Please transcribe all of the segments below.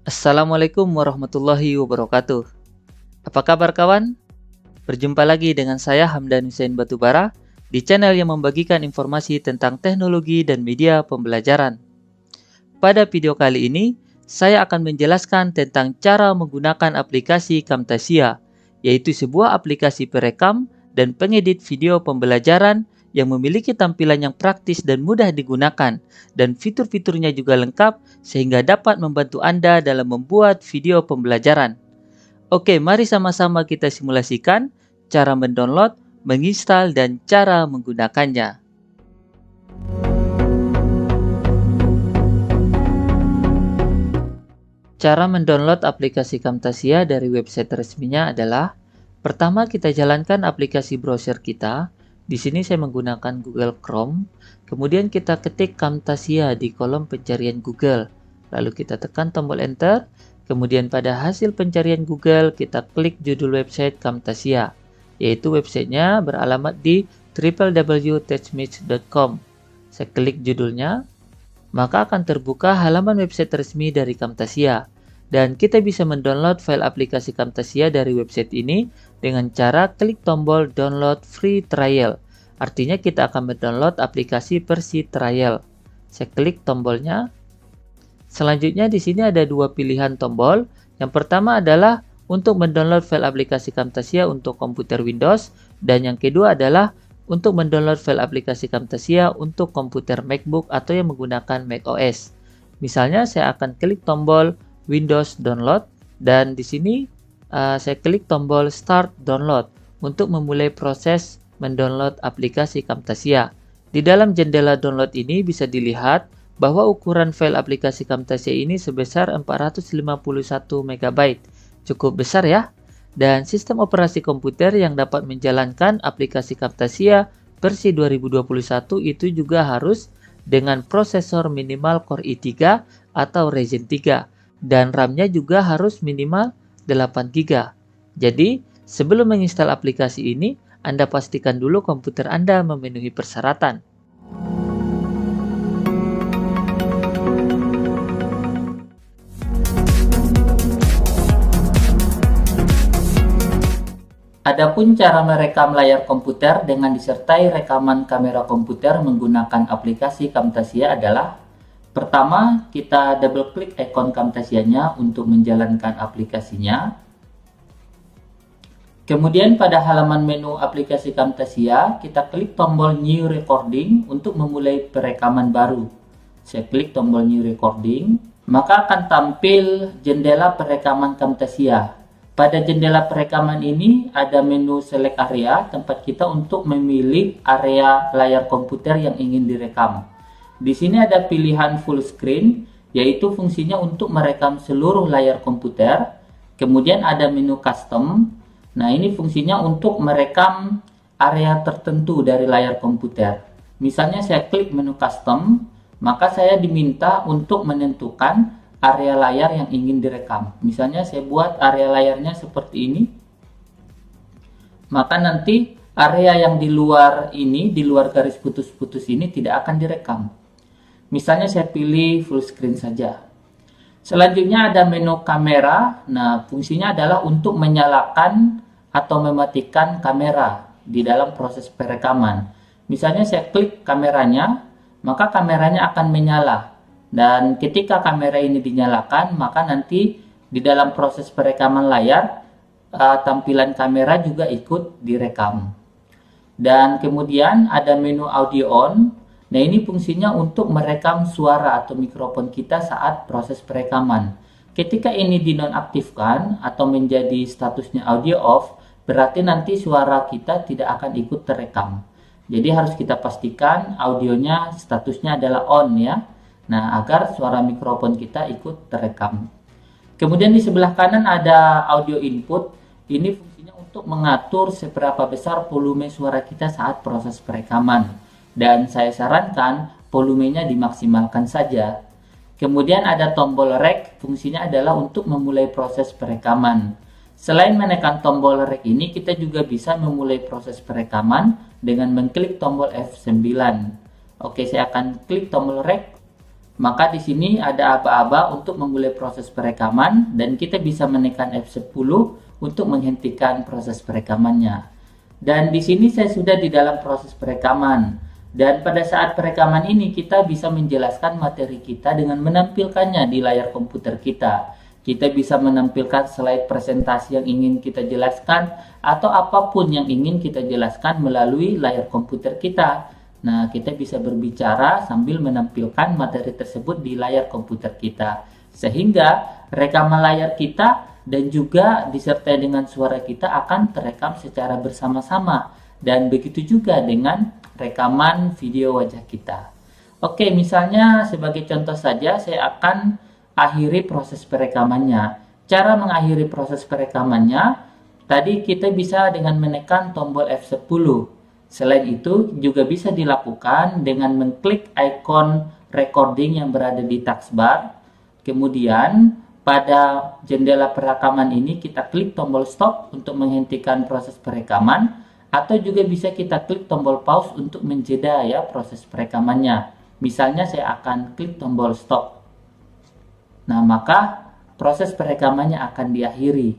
Assalamualaikum warahmatullahi wabarakatuh. Apa kabar kawan? Berjumpa lagi dengan saya Hamdan Hussein Batubara di channel yang membagikan informasi tentang teknologi dan media pembelajaran. Pada video kali ini, saya akan menjelaskan tentang cara menggunakan aplikasi Camtasia, yaitu sebuah aplikasi perekam dan pengedit video pembelajaran yang memiliki tampilan yang praktis dan mudah digunakan, dan fitur-fiturnya juga lengkap sehingga dapat membantu Anda dalam membuat video pembelajaran. Oke, mari sama-sama kita simulasikan cara mendownload, menginstal, dan cara menggunakannya. Cara mendownload aplikasi Camtasia dari website resminya adalah: pertama, kita jalankan aplikasi browser kita. Di sini saya menggunakan Google Chrome. Kemudian kita ketik Camtasia di kolom pencarian Google. Lalu kita tekan tombol Enter. Kemudian pada hasil pencarian Google kita klik judul website Camtasia, yaitu websitenya beralamat di www.techmage.com. Saya klik judulnya, maka akan terbuka halaman website resmi dari Camtasia. Dan kita bisa mendownload file aplikasi Camtasia dari website ini dengan cara klik tombol download free trial. Artinya kita akan mendownload aplikasi versi trial. Saya klik tombolnya. Selanjutnya di sini ada dua pilihan tombol. Yang pertama adalah untuk mendownload file aplikasi Camtasia untuk komputer Windows, dan yang kedua adalah untuk mendownload file aplikasi Camtasia untuk komputer MacBook atau yang menggunakan macOS. Misalnya saya akan klik tombol Windows Download, dan di sini saya klik tombol Start Download untuk memulai proses mendownload aplikasi Camtasia. Di dalam jendela download ini bisa dilihat bahwa ukuran file aplikasi Camtasia ini sebesar 451 MB. Cukup besar ya. Dan sistem operasi komputer yang dapat menjalankan aplikasi Camtasia versi 2021 itu juga harus dengan prosesor minimal Core i3 atau Ryzen 3. Dan RAM-nya juga harus minimal 8 GB. Jadi, sebelum menginstal aplikasi ini, Anda pastikan dulu komputer Anda memenuhi persyaratan. Adapun cara merekam layar komputer dengan disertai rekaman kamera komputer menggunakan aplikasi Camtasia adalah: pertama, kita double klik ikon Camtasianya untuk menjalankan aplikasinya. Kemudian pada halaman menu aplikasi Camtasia, kita klik tombol New Recording untuk memulai perekaman baru. Saya klik tombol New Recording, maka akan tampil jendela perekaman Camtasia. Pada jendela perekaman ini ada menu Select Area, tempat kita untuk memilih area layar komputer yang ingin direkam. Di sini ada pilihan full screen, yaitu fungsinya untuk merekam seluruh layar komputer. Kemudian ada menu custom. Nah, ini fungsinya untuk merekam area tertentu dari layar komputer. Misalnya saya klik menu custom, maka saya diminta untuk menentukan area layar yang ingin direkam. Misalnya saya buat area layarnya seperti ini. Maka nanti area yang di luar ini, di luar garis putus-putus ini tidak akan direkam. Misalnya saya pilih full screen saja. Selanjutnya ada menu kamera. Nah, fungsinya adalah untuk menyalakan atau mematikan kamera di dalam proses perekaman. Misalnya saya klik kameranya, maka kameranya akan menyala. Dan ketika kamera ini dinyalakan, maka nanti di dalam proses perekaman layar, tampilan kamera juga ikut direkam. Dan kemudian ada menu audio on. Nah, ini fungsinya untuk merekam suara atau mikrofon kita saat proses perekaman. Ketika ini dinonaktifkan atau menjadi statusnya audio off, berarti nanti suara kita tidak akan ikut terekam. Jadi harus kita pastikan audionya statusnya adalah on ya. Nah, agar suara mikrofon kita ikut terekam. Kemudian di sebelah kanan ada audio input. Ini fungsinya untuk mengatur seberapa besar volume suara kita saat proses perekaman. Dan saya sarankan volumenya dimaksimalkan saja. Kemudian ada tombol rec, fungsinya adalah untuk memulai proses perekaman. Selain menekan tombol rec ini, kita juga bisa memulai proses perekaman dengan mengklik tombol F9. Oke, saya akan klik tombol rec. Maka di sini ada aba-aba untuk memulai proses perekaman dan kita bisa menekan F10 untuk menghentikan proses perekamannya. Dan di sini saya sudah di dalam proses perekaman. Dan pada saat perekaman ini kita bisa menjelaskan materi kita dengan menampilkannya di layar komputer kita. Kita bisa menampilkan slide presentasi yang ingin kita jelaskan atau apapun yang ingin kita jelaskan melalui layar komputer kita. Nah, kita bisa berbicara sambil menampilkan materi tersebut di layar komputer kita. Sehingga rekaman layar kita dan juga disertai dengan suara kita akan terekam secara bersama-sama. Dan begitu juga dengan rekaman video wajah kita. Oke, misalnya sebagai contoh saja saya akan akhiri proses perekamannya. Cara mengakhiri proses perekamannya, tadi kita bisa dengan menekan tombol F10. Selain itu juga bisa dilakukan dengan mengklik icon recording yang berada di taskbar. Kemudian pada jendela perekaman ini kita klik tombol stop untuk menghentikan proses perekaman. Atau juga bisa kita klik tombol pause untuk menjeda ya proses perekamannya. Misalnya saya akan klik tombol stop. Nah, maka proses perekamannya akan diakhiri.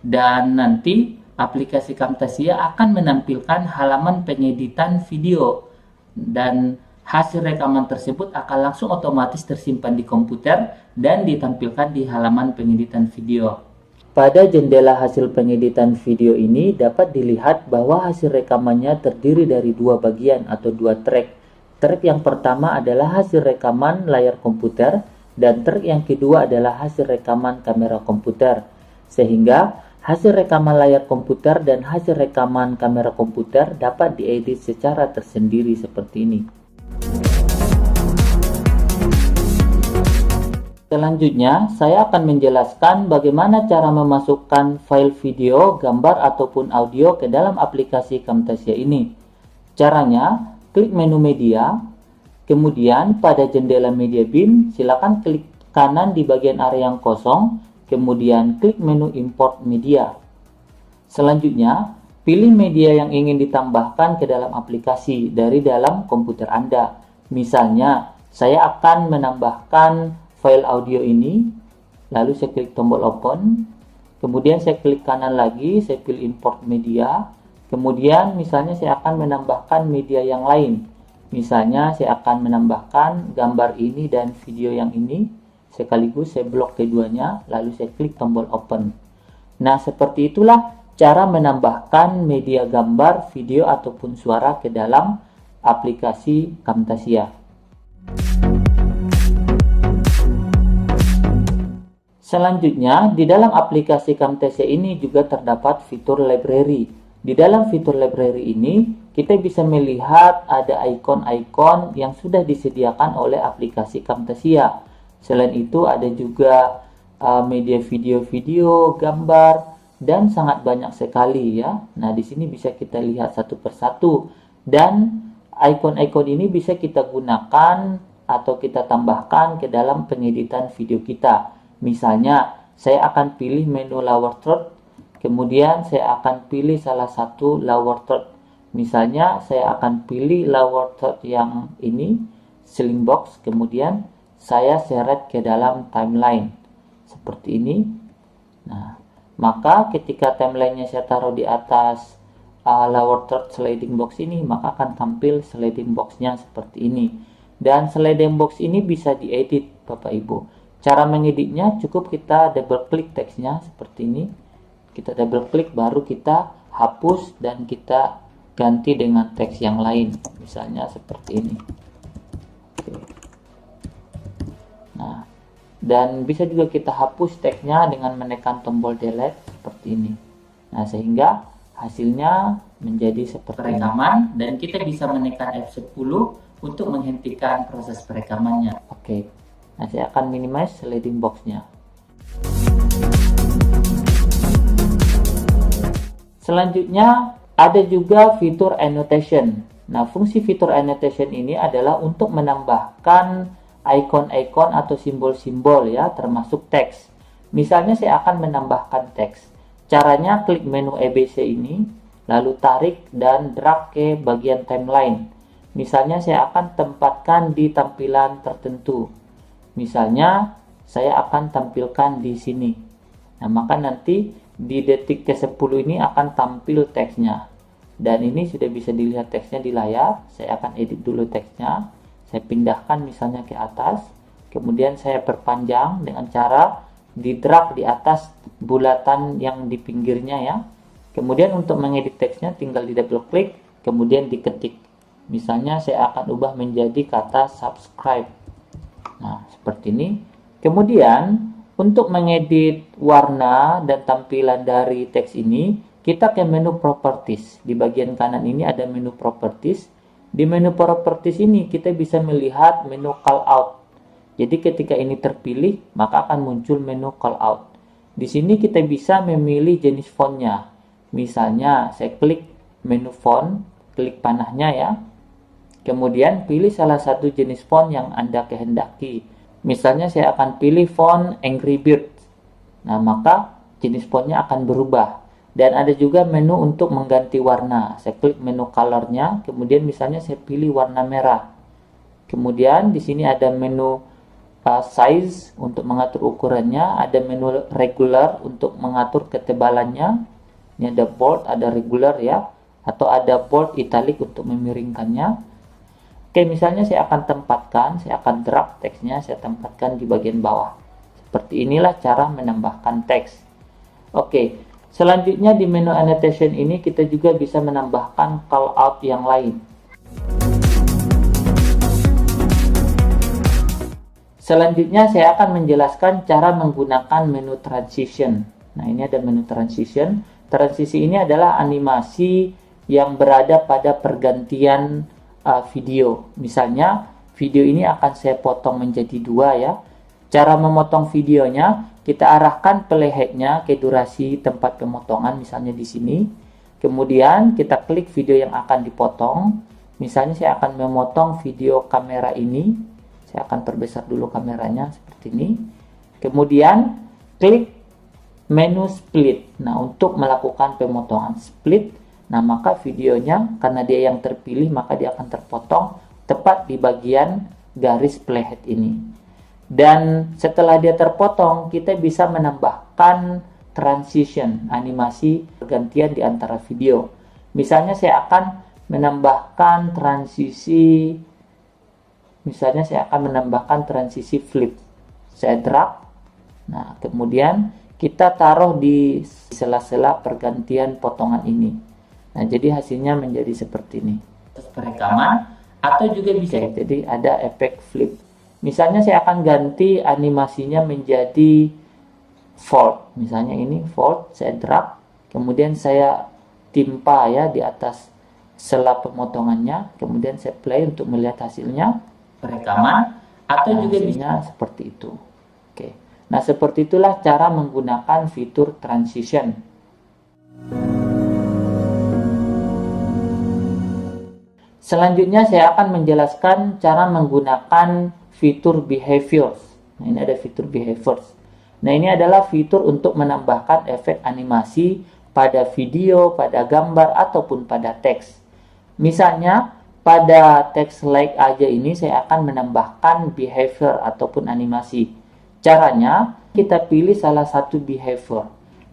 Dan nanti aplikasi Camtasia akan menampilkan halaman pengeditan video. Dan hasil rekaman tersebut akan langsung otomatis tersimpan di komputer dan ditampilkan di halaman pengeditan video. Pada jendela hasil pengeditan video ini dapat dilihat bahwa hasil rekamannya terdiri dari dua bagian atau dua track. Track yang pertama adalah hasil rekaman layar komputer dan track yang kedua adalah hasil rekaman kamera komputer. Sehingga hasil rekaman layar komputer dan hasil rekaman kamera komputer dapat diedit secara tersendiri seperti ini. Selanjutnya, saya akan menjelaskan bagaimana cara memasukkan file video, gambar, ataupun audio ke dalam aplikasi Camtasia ini. Caranya, klik menu media, kemudian pada jendela media bin, silakan klik kanan di bagian area yang kosong, kemudian klik menu import media. Selanjutnya, pilih media yang ingin ditambahkan ke dalam aplikasi dari dalam komputer Anda. Misalnya, saya akan menambahkan file audio ini, lalu saya klik tombol open, kemudian saya klik kanan lagi, saya pilih import media, kemudian misalnya saya akan menambahkan media yang lain, misalnya saya akan menambahkan gambar ini dan video yang ini, sekaligus saya blok keduanya, lalu saya klik tombol open. Nah, seperti itulah cara menambahkan media gambar, video, ataupun suara ke dalam aplikasi Camtasia. Selanjutnya, di dalam aplikasi Camtasia ini juga terdapat fitur library. Di dalam fitur library ini, kita bisa melihat ada ikon-ikon yang sudah disediakan oleh aplikasi Camtasia. Selain itu, ada juga media video-video, gambar, dan sangat banyak sekali ya. Nah, di sini bisa kita lihat satu persatu. Dan ikon-ikon ini bisa kita gunakan atau kita tambahkan ke dalam pengeditan video kita. Misalnya, saya akan pilih menu lower third, kemudian saya akan pilih salah satu lower third. Misalnya, saya akan pilih lower third yang ini, sling box, kemudian saya seret ke dalam timeline. Seperti ini. Nah, maka ketika timelinenya saya taruh di atas lower third sliding box ini, maka akan tampil sliding boxnya seperti ini. Dan sliding box ini bisa diedit, Bapak Ibu. Cara mengeditnya cukup kita double klik teksnya seperti ini. Kita double klik baru kita hapus dan kita ganti dengan teks yang lain. Misalnya seperti ini. Oke. Nah, dan bisa juga kita hapus teksnya dengan menekan tombol delete seperti ini. Nah, sehingga hasilnya menjadi seperti rekaman dan kita bisa menekan F10 untuk menghentikan proses perekamannya. Oke. Nah, saya akan minimize sliding box-nya. Selanjutnya, ada juga fitur annotation. Nah, fungsi fitur annotation ini adalah untuk menambahkan ikon-ikon atau simbol-simbol ya, termasuk teks. Misalnya saya akan menambahkan teks. Caranya klik menu EBC ini, lalu tarik dan drag ke bagian timeline. Misalnya saya akan tempatkan di tampilan tertentu. Misalnya saya akan tampilkan di sini. Nah, maka nanti di detik ke-10 ini akan tampil teksnya. Dan ini sudah bisa dilihat teksnya di layar. Saya akan edit dulu teksnya. Saya pindahkan misalnya ke atas. Kemudian saya perpanjang dengan cara di drag di atas bulatan yang di pinggirnya ya. Kemudian untuk mengedit teksnya tinggal di double klik, kemudian diketik. Misalnya saya akan ubah menjadi kata subscribe. Nah, seperti ini. Kemudian untuk mengedit warna dan tampilan dari teks ini, kita ke menu properties. Di bagian kanan ini ada menu properties. Di menu properties ini kita bisa melihat menu callout. Jadi ketika ini terpilih, maka akan muncul menu callout. Di sini kita bisa memilih jenis fontnya. Misalnya saya klik menu font, klik panahnya ya. Kemudian pilih salah satu jenis font yang Anda kehendaki. Misalnya saya akan pilih font Angry Birds. Nah, maka jenis fontnya akan berubah. Dan ada juga menu untuk mengganti warna. Saya klik menu colornya, kemudian misalnya saya pilih warna merah. Kemudian di sini ada menu size untuk mengatur ukurannya, ada menu regular untuk mengatur ketebalannya. Ini ada bold, ada regular ya, atau ada bold italic untuk memiringkannya. Oke, misalnya saya akan tempatkan, saya akan drag teksnya, saya tempatkan di bagian bawah. Seperti inilah cara menambahkan teks. Oke, selanjutnya di menu annotation ini kita juga bisa menambahkan callout yang lain. Selanjutnya saya akan menjelaskan cara menggunakan menu transition. Nah, ini ada menu transition. Transisi ini adalah animasi yang berada pada pergantian video. Misalnya video ini akan saya potong menjadi 2 ya. Cara memotong videonya, kita arahkan playheadnya ke durasi tempat pemotongan, misalnya di sini. Kemudian kita klik video yang akan dipotong. Misalnya saya akan memotong video kamera ini. Saya akan perbesar dulu kameranya seperti ini. Kemudian klik menu split. Nah, untuk melakukan pemotongan split, nah maka videonya karena dia yang terpilih maka dia akan terpotong tepat di bagian garis playhead ini. Dan setelah dia terpotong, kita bisa menambahkan transition, animasi pergantian di antara video. Misalnya saya akan menambahkan transisi, misalnya saya akan menambahkan transisi flip. Saya drag. Nah, kemudian kita taruh di sela-sela pergantian potongan ini. Nah, jadi hasilnya menjadi seperti ini. Perekaman atau juga bisa. Jadi ada efek flip. Misalnya saya akan ganti animasinya menjadi fold. Misalnya ini fold, saya drag. Kemudian saya timpa ya di atas sela pemotongannya. Kemudian saya play untuk melihat hasilnya. Perekaman atau juga bisa seperti itu. Oke. Nah, seperti itulah cara menggunakan fitur transition. Selanjutnya saya akan menjelaskan cara menggunakan fitur behaviors. Nah, ini ada fitur behaviors. Nah, ini adalah fitur untuk menambahkan efek animasi pada video, pada gambar, ataupun pada teks. Misalnya, pada teks like aja ini saya akan menambahkan behavior ataupun animasi. Caranya, kita pilih salah satu behavior.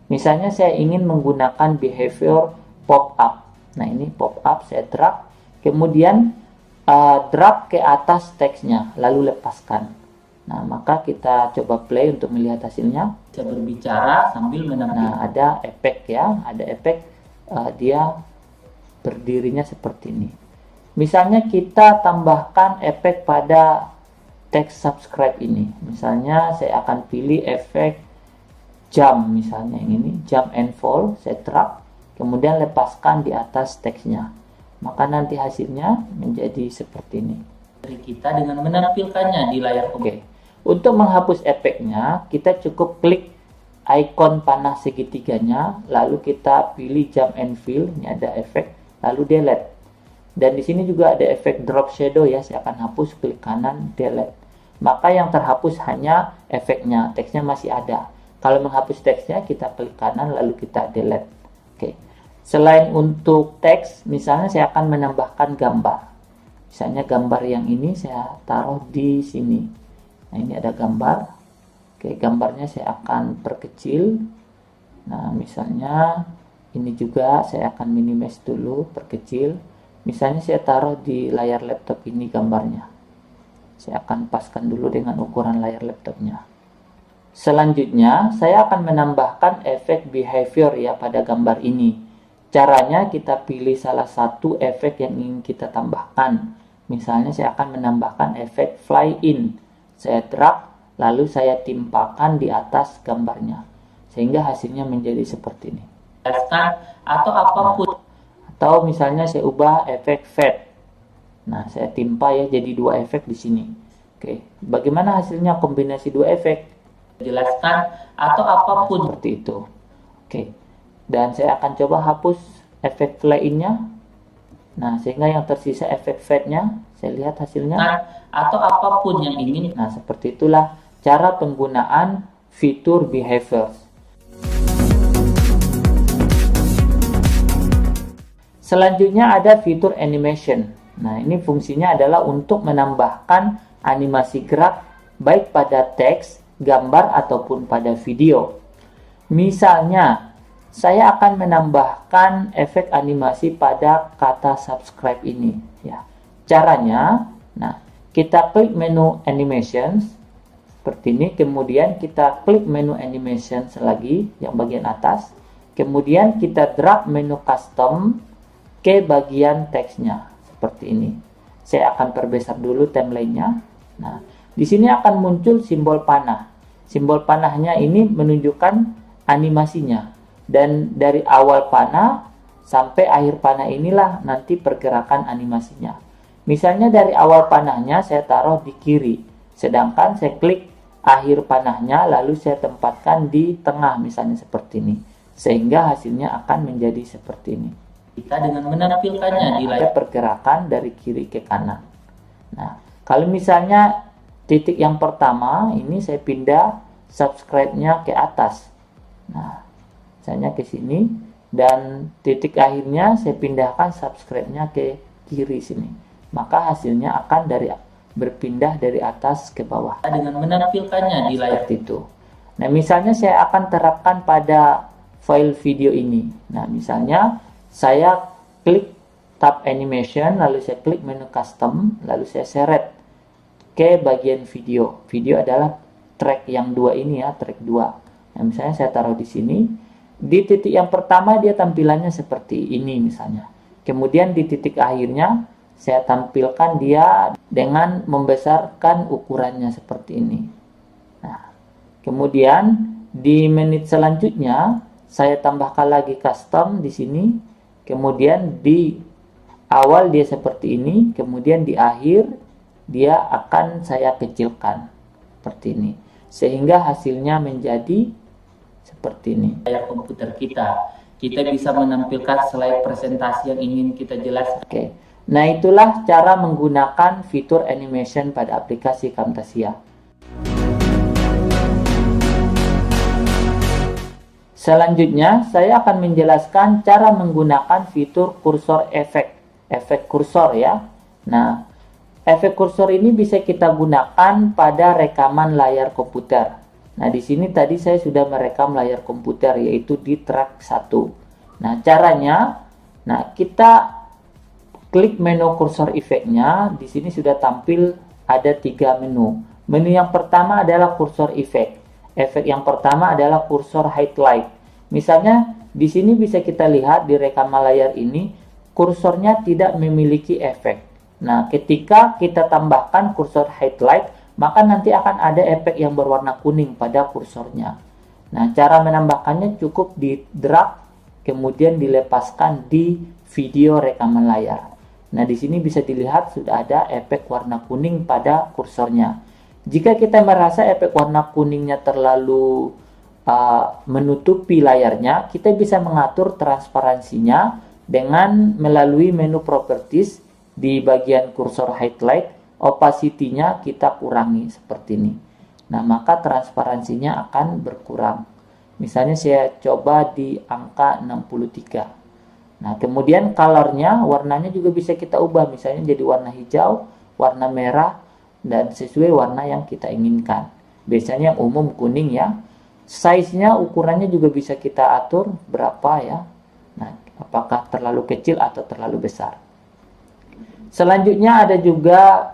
Misalnya saya ingin menggunakan behavior pop-up. Nah, ini pop-up, saya drag. Kemudian drag ke atas teksnya, lalu lepaskan. Nah, maka kita coba play untuk melihat hasilnya. Saya berbicara sambil menampilkan. Nah, ada efek ya, ada efek dia berdirinya seperti ini. Misalnya kita tambahkan efek pada teks subscribe ini. Misalnya saya akan pilih efek jump, misalnya yang ini, jump and fall, saya drag, kemudian lepaskan di atas teksnya. Maka nanti hasilnya menjadi seperti ini. Dari kita dengan menampilkannya di layar. Oke. Untuk menghapus efeknya, kita cukup klik ikon panah segitiganya, lalu kita pilih jump and fill, ini ada efek, lalu delete. Dan di sini juga ada efek drop shadow ya, saya akan hapus, klik kanan, delete. Maka yang terhapus hanya efeknya, teksnya masih ada. Kalau menghapus teksnya, kita klik kanan, lalu kita delete. Oke. Selain untuk teks, misalnya saya akan menambahkan gambar. Misalnya gambar yang ini saya taruh di sini. Nah, ini ada gambar. Oke, gambarnya saya akan perkecil. Nah, misalnya ini juga saya akan minimize dulu, perkecil. Misalnya saya taruh di layar laptop ini gambarnya. Saya akan paskan dulu dengan ukuran layar laptopnya. Selanjutnya, saya akan menambahkan efek behavior ya pada gambar ini. Caranya kita pilih salah satu efek yang ingin kita tambahkan. Misalnya saya akan menambahkan efek fly in. Saya drag, lalu saya timpakan di atas gambarnya. Sehingga hasilnya menjadi seperti ini. Atau apapun. Atau misalnya saya ubah efek fade. Nah, saya timpa ya jadi dua efek di sini. Oke, bagaimana hasilnya kombinasi dua efek? Jelaskan atau apapun seperti itu. Oke, dan saya akan coba hapus efek fly-in-nya. Nah, sehingga yang tersisa efek fade-nya. Saya lihat hasilnya. Atau apapun yang ingin. Nah, seperti itulah cara penggunaan fitur behavior. Selanjutnya ada fitur animation. Nah, ini fungsinya adalah untuk menambahkan animasi gerak baik pada teks, gambar, ataupun pada video. Misalnya, saya akan menambahkan efek animasi pada kata subscribe ini. Ya. Caranya, nah, kita klik menu animations, seperti ini. Kemudian kita klik menu animations lagi, yang bagian atas. Kemudian kita drag menu custom ke bagian teksnya, seperti ini. Saya akan perbesar dulu timelinenya. Nah, di sini akan muncul simbol panah. Simbol panahnya ini menunjukkan animasinya. Dan dari awal panah sampai akhir panah inilah nanti pergerakan animasinya. Misalnya dari awal panahnya saya taruh di kiri. Sedangkan saya klik akhir panahnya lalu saya tempatkan di tengah misalnya seperti ini. Sehingga hasilnya akan menjadi seperti ini. Kita dengan menampilkannya di layar pergerakan dari kiri ke kanan. Nah, kalau misalnya titik yang pertama ini saya pindah subscribe-nya ke atas. Nah, misalnya ke sini dan titik akhirnya saya pindahkan subscribe-nya ke kiri sini. Maka hasilnya akan berpindah dari atas ke bawah. Dengan menampilkannya di layar itu. Nah, misalnya saya akan terapkan pada file video ini. Nah, misalnya saya klik tab animation, lalu saya klik menu custom, lalu saya seret ke bagian video. Video adalah track yang dua ini ya, track 2. Nah, misalnya saya taruh di sini. Di titik yang pertama dia tampilannya seperti ini misalnya. Kemudian di titik akhirnya saya tampilkan dia dengan membesarkan ukurannya seperti ini. Nah, kemudian di menit selanjutnya saya tambahkan lagi custom di sini. Kemudian di awal dia seperti ini, kemudian di akhir dia akan saya kecilkan seperti ini. Sehingga hasilnya menjadi seperti ini. Layar komputer kita bisa menampilkan slide presentasi yang ingin kita jelaskan. Oke. Nah, itulah cara menggunakan fitur animation pada aplikasi Camtasia. Selanjutnya, saya akan menjelaskan cara menggunakan fitur kursor efek kursor ya. Nah, efek kursor ini bisa kita gunakan pada rekaman layar komputer. Nah, di sini tadi saya sudah merekam layar komputer yaitu di track 1. Nah, caranya, kita klik menu kursor efeknya. Di sini sudah tampil ada 3 menu. Menu yang pertama adalah kursor efek. Efek yang pertama adalah kursor highlight. Misalnya di sini bisa kita lihat di rekaman layar ini kursornya tidak memiliki efek. Nah, ketika kita tambahkan kursor highlight, maka nanti akan ada efek yang berwarna kuning pada kursornya. Nah, cara menambahkannya cukup di drag, kemudian dilepaskan di video rekaman layar. Nah, di sini bisa dilihat sudah ada efek warna kuning pada kursornya. Jika kita merasa efek warna kuningnya terlalu menutupi layarnya, kita bisa mengatur transparansinya dengan melalui menu properties di bagian kursor highlight. Opacity-nya kita kurangi seperti ini. Nah, maka transparansinya akan berkurang. Misalnya saya coba di angka 63. Nah, kemudian color-nya, warnanya juga bisa kita ubah. Misalnya jadi warna hijau, warna merah, dan sesuai warna yang kita inginkan. Biasanya yang umum kuning ya. Size-nya, ukurannya juga bisa kita atur berapa ya. Nah, apakah terlalu kecil atau terlalu besar. Selanjutnya ada juga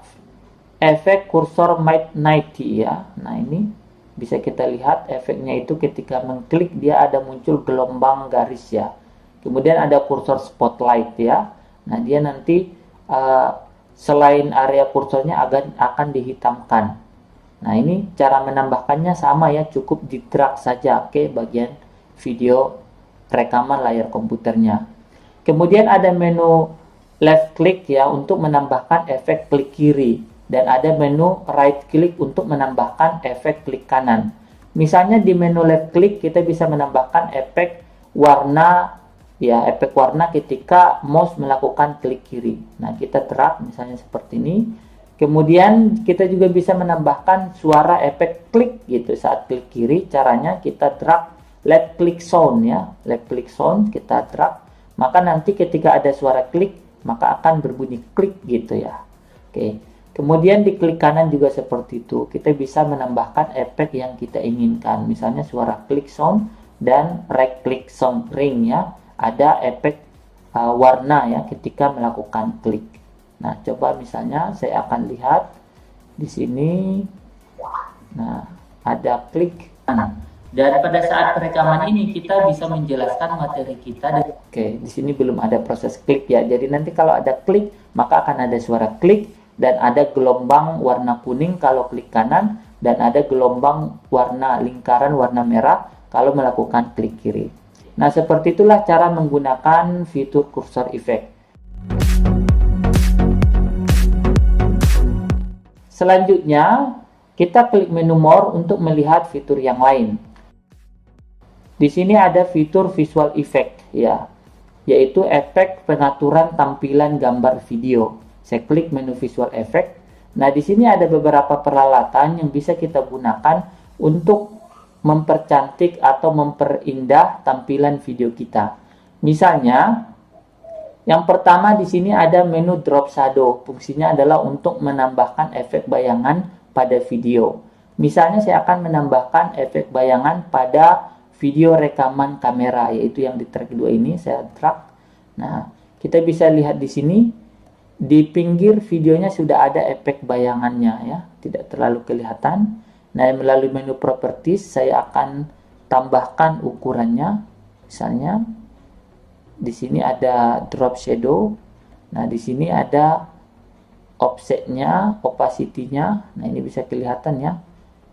efek kursor magneti ya. Nah, ini bisa kita lihat efeknya itu ketika mengklik dia ada muncul gelombang garis ya. Kemudian ada kursor spotlight ya. Nah, dia nanti selain area kursornya akan dihitamkan. Nah, ini cara menambahkannya sama ya, cukup di drag saja ke bagian video rekaman layar komputernya. Kemudian ada menu left click ya untuk menambahkan efek klik kiri, dan ada menu right click untuk menambahkan efek klik kanan. Misalnya di menu left click kita bisa menambahkan efek warna ya, efek warna ketika mouse melakukan klik kiri. Nah, kita drag misalnya seperti ini. Kemudian kita juga bisa menambahkan suara efek klik gitu saat klik kiri. Caranya kita drag left click sound ya, left click sound kita drag, maka nanti ketika ada suara klik maka akan berbunyi klik gitu ya. Oke. Kemudian di klik kanan juga seperti itu. Kita bisa menambahkan efek yang kita inginkan. Misalnya suara klik sound dan right click sound ring ya. Ada efek warna ya ketika melakukan klik. Nah, coba misalnya saya akan lihat di sini. Nah, ada klik kanan. Dan pada saat rekaman ini kita bisa menjelaskan materi kita. Oke, di sini belum ada proses klik ya. Jadi nanti kalau ada klik, maka akan ada suara klik dan ada gelombang warna kuning kalau klik kanan, dan ada gelombang warna lingkaran warna merah kalau melakukan klik kiri. Nah, seperti itulah cara menggunakan fitur kursor effect. Selanjutnya, kita klik menu More untuk melihat fitur yang lain. Di sini ada fitur Visual Effect ya, yaitu efek pengaturan tampilan gambar video. Saya klik menu Visual Effect. Nah, di sini ada beberapa peralatan yang bisa kita gunakan untuk mempercantik atau memperindah tampilan video kita. Misalnya, yang pertama di sini ada menu drop shadow. Fungsinya adalah untuk menambahkan efek bayangan pada video. Misalnya saya akan menambahkan efek bayangan pada video rekaman kamera, yaitu yang di track 2 ini saya drag. Nah, kita bisa lihat di sini di pinggir videonya sudah ada efek bayangannya ya, tidak terlalu kelihatan. Nah, melalui menu properties saya akan tambahkan ukurannya. Misalnya di sini ada drop shadow. Nah, di sini ada offsetnya, opacity-nya. Nah, ini bisa kelihatan ya.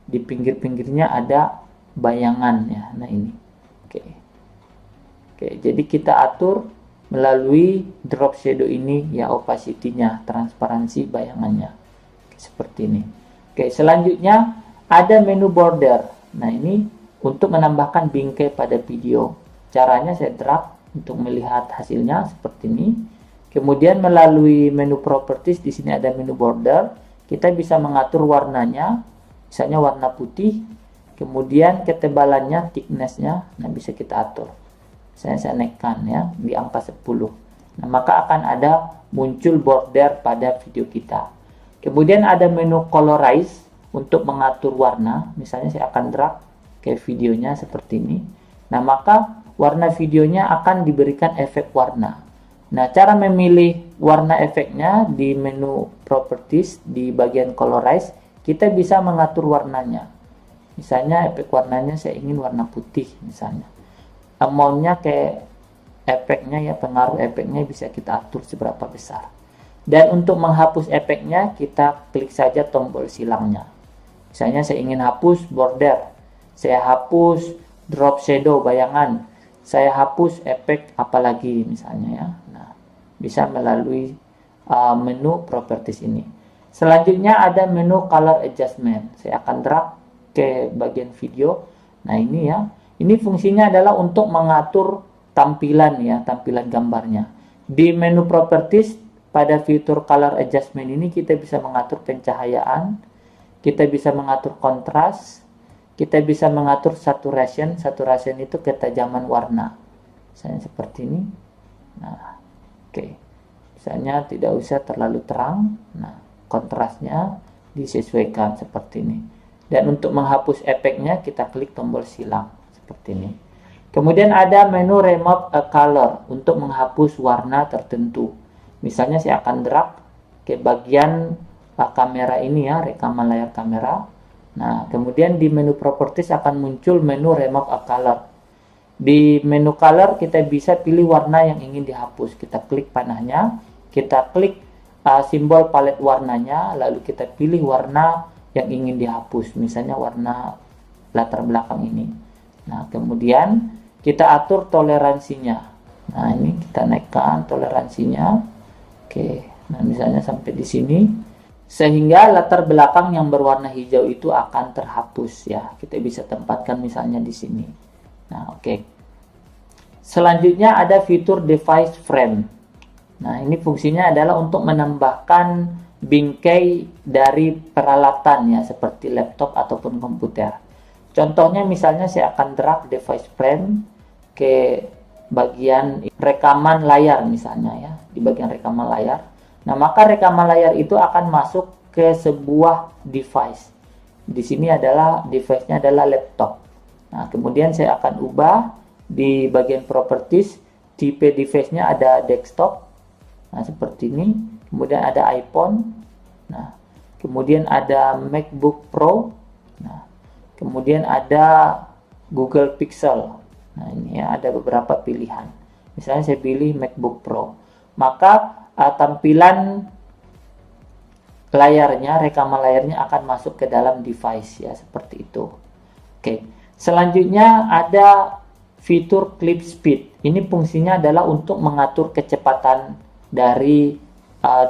Di pinggir-pinggirnya ada bayangan ya. Nah, ini. Oke, jadi kita atur melalui drop shadow ini ya, opacity-nya, transparansi bayangannya. Seperti ini. Oke, selanjutnya ada menu border. Nah, ini untuk menambahkan bingkai pada video. Caranya saya drag untuk melihat hasilnya seperti ini. Kemudian melalui menu properties di sini ada menu border. Kita bisa mengatur warnanya, misalnya warna putih. Kemudian ketebalannya, thickness-nya, nah bisa kita atur. Saya naikkan ya di angka 10. Nah, maka akan ada muncul border pada video kita. Kemudian ada menu colorize untuk mengatur warna. Misalnya saya akan drag ke videonya seperti ini. Nah, maka warna videonya akan diberikan efek warna. Nah, cara memilih warna efeknya di menu properties di bagian colorize, kita bisa mengatur warnanya. Misalnya efek warnanya saya ingin warna putih misalnya. Amount-nya ke efeknya ya, pengaruh efeknya bisa kita atur seberapa besar. Dan untuk menghapus efeknya, kita klik saja tombol silangnya. Misalnya saya ingin hapus border, saya hapus drop shadow bayangan, saya hapus efek apalagi misalnya ya. Nah, bisa melalui menu properties ini. Selanjutnya ada menu color adjustment. Saya akan drag ke bagian video. Nah, ini ya. Ini fungsinya adalah untuk mengatur tampilan ya, tampilan gambarnya. Di menu properties pada fitur color adjustment ini kita bisa mengatur pencahayaan, kita bisa mengatur kontras, kita bisa mengatur saturation. Saturation itu ketajaman warna. Misalnya seperti ini. Nah, oke. Misalnya tidak usah terlalu terang. Nah, kontrasnya. disesuaikan seperti ini. Dan untuk menghapus efeknya kita klik tombol silang seperti ini. Kemudian ada menu remove a color untuk menghapus warna tertentu. Misalnya saya akan drag ke bagian kamera ini ya, rekaman layar kamera. Nah, kemudian di menu properties akan muncul menu remove a color. Di menu color kita bisa pilih warna yang ingin dihapus. Kita klik panahnya, kita klik simbol palet warnanya, lalu kita pilih warna yang ingin dihapus, misalnya warna latar belakang ini. Nah, kemudian kita atur toleransinya. Nah, ini kita naikkan toleransinya. Oke, nah misalnya sampai di sini, sehingga latar belakang yang berwarna hijau itu akan terhapus ya. Kita bisa tempatkan misalnya di sini. Nah, oke. Selanjutnya ada fitur device frame. Nah, ini fungsinya adalah untuk menambahkan bingkai dari peralatan ya, seperti laptop ataupun komputer. Contohnya misalnya saya akan drag device frame ke bagian rekaman layar misalnya ya, di bagian rekaman layar. Nah, maka rekaman layar itu akan masuk ke sebuah device. Di sini adalah device-nya adalah laptop. Nah, kemudian saya akan ubah di bagian properties, tipe device-nya ada desktop. Nah, seperti ini. Kemudian ada iPhone. Nah, kemudian ada MacBook Pro. Nah, kemudian ada Google Pixel. Nah, ini ya, ada beberapa pilihan. Misalnya saya pilih MacBook Pro. Maka tampilan layarnya, rekaman layarnya akan masuk ke dalam device ya, seperti itu. Oke. Selanjutnya ada fitur clip speed. Ini fungsinya adalah untuk mengatur kecepatan dari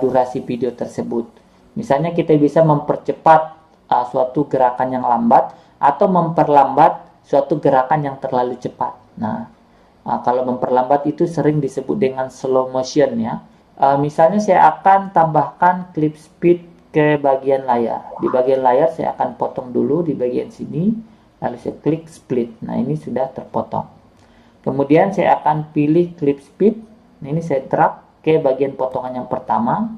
durasi video tersebut. Misalnya kita bisa mempercepat suatu gerakan yang lambat atau memperlambat suatu gerakan yang terlalu cepat. Nah, kalau memperlambat itu sering disebut dengan slow motion ya. Misalnya saya akan tambahkan clip speed ke bagian layar. Di bagian layar saya akan potong dulu di bagian sini, lalu saya klik split. Nah, ini sudah terpotong. Kemudian saya akan pilih clip speed. Nah, ini saya drag ke bagian potongan yang pertama.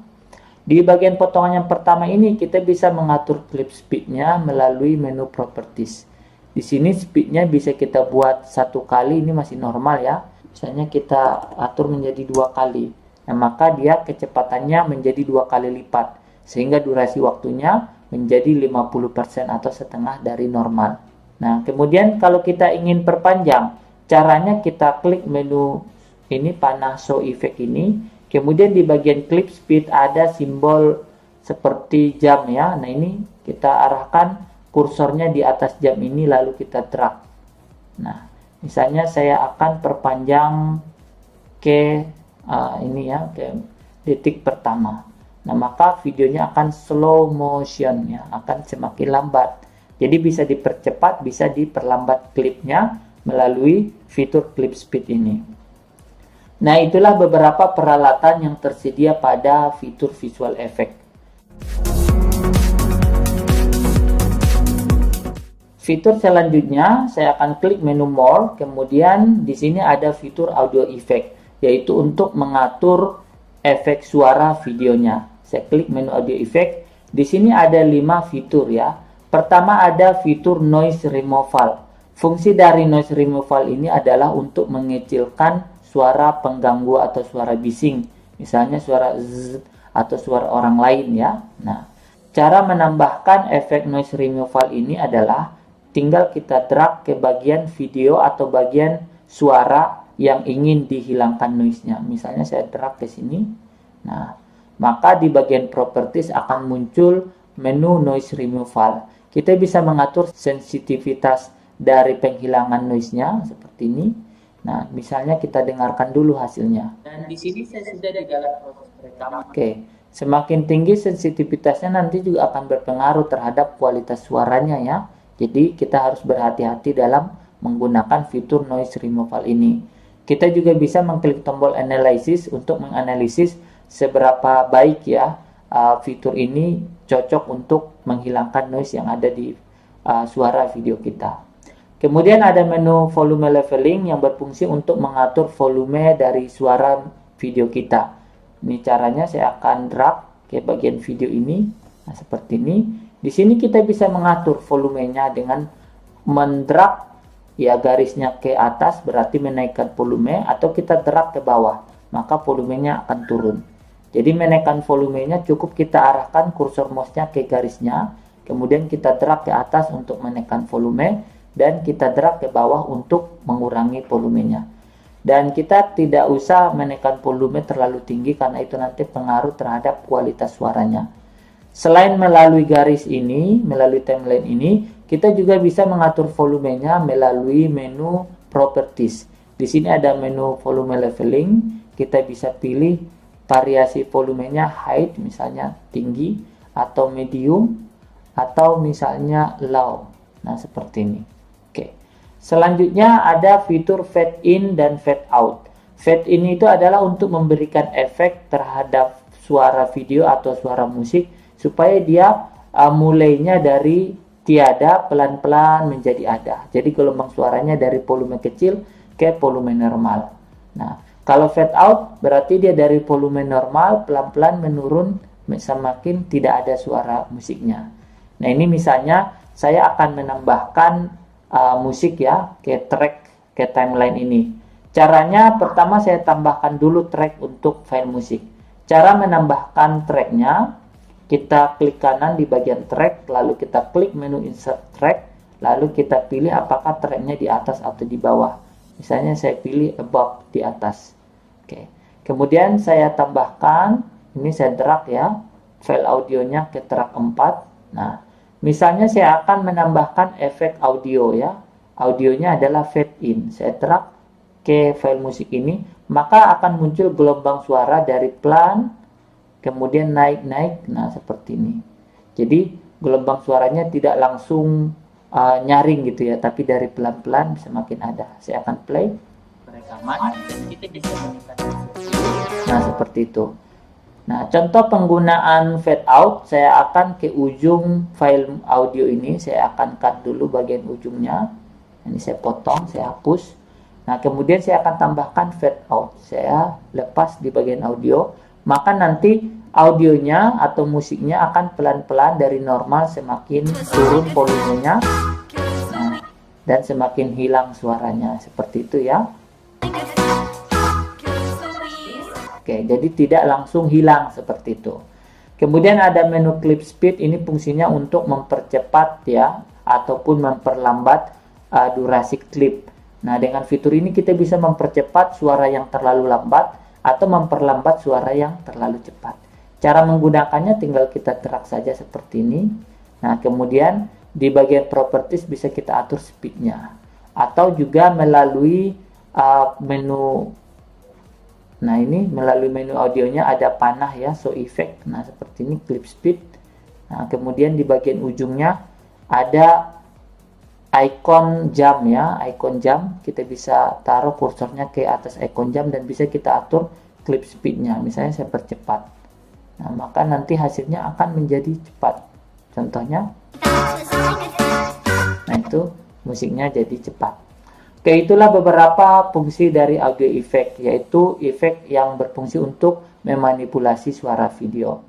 Di bagian potongan yang pertama ini kita bisa mengatur clip speednya melalui menu properties. Di sini speednya bisa kita buat 1 kali, ini masih normal ya. Misalnya kita atur menjadi 2 kali. Nah, maka dia kecepatannya menjadi 2 kali lipat, sehingga durasi waktunya menjadi 50% atau setengah dari normal. Nah, kemudian kalau kita ingin perpanjang, caranya kita klik menu ini, panah show effect ini. Kemudian di bagian clip speed ada simbol seperti jam ya. Nah, ini kita arahkan kursornya di atas jam ini, lalu kita drag. Nah, misalnya saya akan perpanjang ke ini ya, ke detik pertama. Nah, maka videonya akan slow motion ya, akan semakin lambat. Jadi bisa dipercepat, bisa diperlambat klipnya melalui fitur clip speed ini. Nah, itulah beberapa peralatan yang tersedia pada fitur visual effect. Fitur selanjutnya, saya akan klik menu more, kemudian di sini ada fitur audio effect, yaitu untuk mengatur efek suara videonya. Saya klik menu audio effect. Di sini ada 5 fitur ya. Pertama ada fitur noise removal. Fungsi dari noise removal ini adalah untuk mengecilkan suara pengganggu atau suara bising, misalnya suara zzz atau suara orang lain ya. Nah, cara menambahkan efek noise removal ini adalah tinggal kita drag ke bagian video atau bagian suara yang ingin dihilangkan noise-nya. Misalnya saya drag ke sini. Nah, maka di bagian properties akan muncul menu noise removal. Kita bisa mengatur sensitivitas dari penghilangan noise-nya seperti ini. Nah, misalnya kita dengarkan dulu hasilnya. Dan di sini saya sudah di dalam proses rekaman. Oke, semakin tinggi sensitivitasnya nanti juga akan berpengaruh terhadap kualitas suaranya ya. Jadi kita harus berhati-hati dalam menggunakan fitur noise removal ini. Kita juga bisa mengklik tombol analysis untuk menganalisis seberapa baik ya fitur ini cocok untuk menghilangkan noise yang ada di suara video kita. Kemudian ada menu volume leveling yang berfungsi untuk mengatur volume dari suara video kita. Ini caranya, saya akan drag ke bagian video ini. Nah, seperti ini. Di sini kita bisa mengatur volumenya dengan mendrag ya garisnya ke atas, berarti menaikkan volume, atau kita drag ke bawah, maka volumenya akan turun. Jadi menaikkan volumenya cukup kita arahkan kursor mouse-nya ke garisnya, kemudian kita drag ke atas untuk menaikkan volume, dan kita drag ke bawah untuk mengurangi volumenya. Dan kita tidak usah menaikkan volume terlalu tinggi karena itu nanti pengaruh terhadap kualitas suaranya. Selain melalui garis ini, melalui timeline ini, kita juga bisa mengatur volumenya melalui menu properties. Di sini ada menu volume leveling, kita bisa pilih variasi volumenya height, misalnya tinggi, atau medium, atau misalnya low. Nah, seperti ini. Oke. Selanjutnya ada fitur fade in dan fade out. Fade in itu adalah untuk memberikan efek terhadap suara video atau suara musik, supaya dia mulainya dari tiada pelan-pelan menjadi ada. Jadi gelombang suaranya dari volume kecil ke volume normal. Nah, kalau fade out berarti dia dari volume normal pelan-pelan menurun semakin tidak ada suara musiknya. Nah, ini misalnya saya akan menambahkan musik ya ke track, ke timeline ini. Caranya pertama saya tambahkan dulu track untuk file musik. Cara menambahkan tracknya, kita klik kanan di bagian track, lalu kita klik menu insert track, lalu kita pilih apakah tracknya di atas atau di bawah. Misalnya saya pilih above, di atas. Oke. Kemudian saya tambahkan, ini saya drag ya, file audionya ke track 4. Nah, misalnya saya akan menambahkan efek audio ya. Audionya adalah fade in. Saya drag ke file musik ini, maka akan muncul gelombang suara dari pelan, kemudian naik-naik, nah seperti ini. Jadi gelombang suaranya tidak langsung nyaring gitu ya, tapi dari pelan-pelan semakin ada. Saya akan play rekaman dan kita bisa menekan. Nah, seperti itu. Nah, contoh penggunaan fade out, saya akan ke ujung file audio ini, saya akan cut dulu bagian ujungnya. Ini saya potong, saya hapus. Nah, kemudian saya akan tambahkan fade out. Saya lepas di bagian audio. Maka nanti audionya atau musiknya akan pelan-pelan dari normal semakin turun volumenya, nah, dan semakin hilang suaranya, seperti itu ya. Oke, jadi tidak langsung hilang seperti itu. Kemudian ada menu clip speed, ini fungsinya untuk mempercepat ya ataupun memperlambat durasi klip. Nah, dengan fitur ini kita bisa mempercepat suara yang terlalu lambat atau memperlambat suara yang terlalu cepat. Cara menggunakannya tinggal kita drag saja seperti ini. Nah, kemudian di bagian properties bisa kita atur speednya. Atau juga melalui menu, nah ini melalui menu audionya ada panah ya, show effect. Nah, seperti ini clip speed. Nah, kemudian di bagian ujungnya ada icon jam ya, icon jam. Kita bisa taruh kursornya ke atas icon jam dan bisa kita atur clip speednya. Misalnya saya percepat, nah maka nanti hasilnya akan menjadi cepat. Contohnya, nah itu musiknya jadi cepat. Oke, itulah beberapa fungsi dari audio effect, yaitu efek yang berfungsi untuk memanipulasi suara video.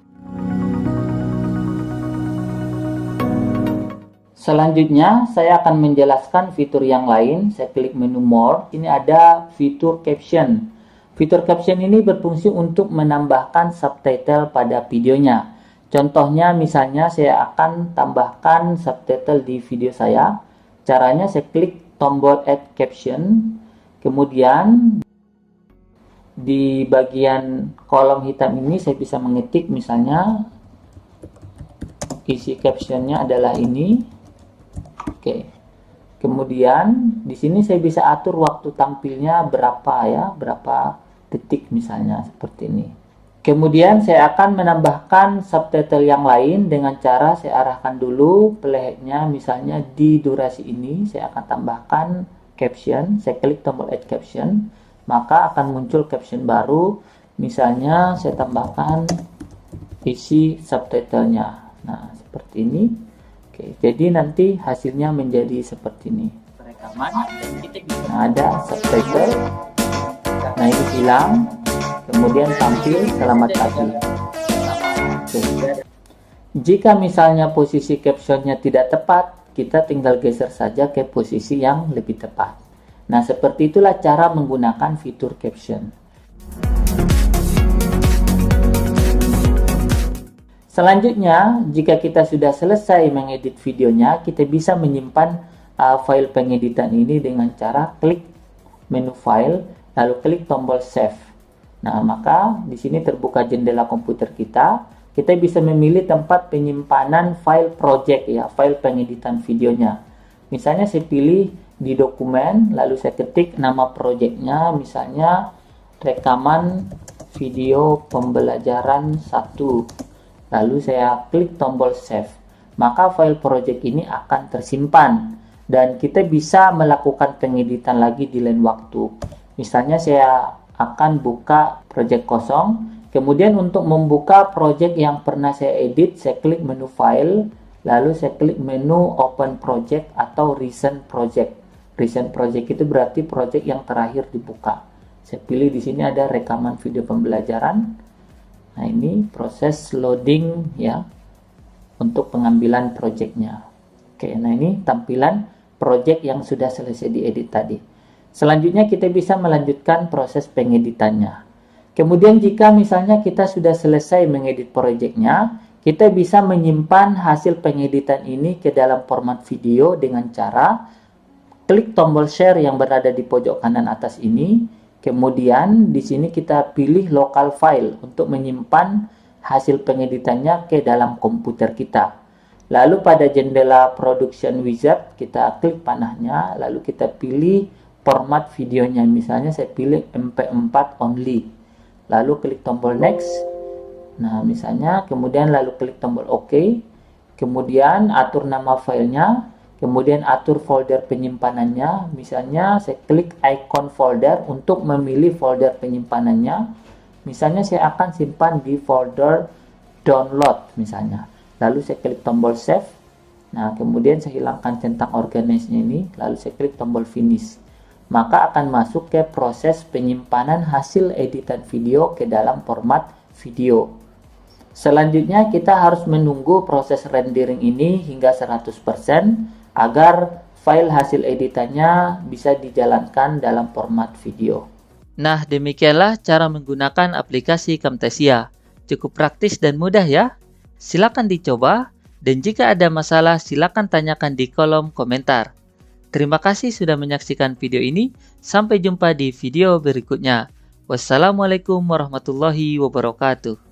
Selanjutnya, saya akan menjelaskan fitur yang lain. Saya klik menu More. Ini ada fitur caption. Fitur caption ini berfungsi untuk menambahkan subtitle pada videonya. Contohnya, misalnya saya akan tambahkan subtitle di video saya. Caranya saya klik tombol Add Caption. Kemudian, di bagian kolom hitam ini saya bisa mengetik misalnya isi captionnya adalah ini. Oke. Kemudian di sini saya bisa atur waktu tampilnya berapa ya, berapa detik misalnya seperti ini. Kemudian saya akan menambahkan subtitle yang lain dengan cara saya arahkan dulu playheadnya misalnya di durasi ini, saya akan tambahkan caption. Saya klik tombol Add Caption, maka akan muncul caption baru. Misalnya saya tambahkan isi subtitlenya. Nah, seperti ini. Oke, jadi nanti hasilnya menjadi seperti ini. Nah, ada subtitle. Nah, ini hilang. Kemudian tampil selamat pagi. Oke. Jika misalnya posisi captionnya tidak tepat, kita tinggal geser saja ke posisi yang lebih tepat. Nah, seperti itulah cara menggunakan fitur caption. Selanjutnya, jika kita sudah selesai mengedit videonya, kita bisa menyimpan file pengeditan ini dengan cara klik menu file, lalu klik tombol save. Nah, maka di sini terbuka jendela komputer kita. Kita bisa memilih tempat penyimpanan file project ya, file pengeditan videonya. Misalnya saya pilih di dokumen, lalu saya ketik nama projectnya, misalnya rekaman video pembelajaran 1. Lalu saya klik tombol save. Maka file project ini akan tersimpan dan kita bisa melakukan pengeditan lagi di lain waktu. Misalnya saya akan buka project kosong. Kemudian untuk membuka project yang pernah saya edit, saya klik menu file, lalu saya klik menu open project atau recent project. Recent project itu berarti project yang terakhir dibuka. Saya pilih di sini ada rekaman video pembelajaran. Nah, ini proses loading ya untuk pengambilan projectnya. Oke, nah ini tampilan project yang sudah selesai diedit tadi. Selanjutnya kita bisa melanjutkan proses pengeditannya. Kemudian jika misalnya kita sudah selesai mengedit projectnya, kita bisa menyimpan hasil pengeditan ini ke dalam format video dengan cara klik tombol share yang berada di pojok kanan atas ini. Kemudian di sini kita pilih local file untuk menyimpan hasil pengeditannya ke dalam komputer kita. Lalu pada jendela production wizard kita klik panahnya, lalu kita pilih format videonya. Misalnya saya pilih MP4 only. Lalu klik tombol next. Nah, misalnya kemudian lalu klik tombol OK. Kemudian atur nama filenya, kemudian atur folder penyimpanannya. Misalnya saya klik icon folder untuk memilih folder penyimpanannya. Misalnya saya akan simpan di folder download misalnya. Lalu saya klik tombol save. Nah, kemudian saya hilangkan centang organize-nya ini, lalu saya klik tombol finish. Maka akan masuk ke proses penyimpanan hasil editan video ke dalam format video. Selanjutnya kita harus menunggu proses rendering ini hingga 100% agar file hasil editannya bisa dijalankan dalam format video. Nah, demikianlah cara menggunakan aplikasi Camtasia. Cukup praktis dan mudah ya. Silakan dicoba dan jika ada masalah silakan tanyakan di kolom komentar. Terima kasih sudah menyaksikan video ini. Sampai jumpa di video berikutnya. Wassalamualaikum warahmatullahi wabarakatuh.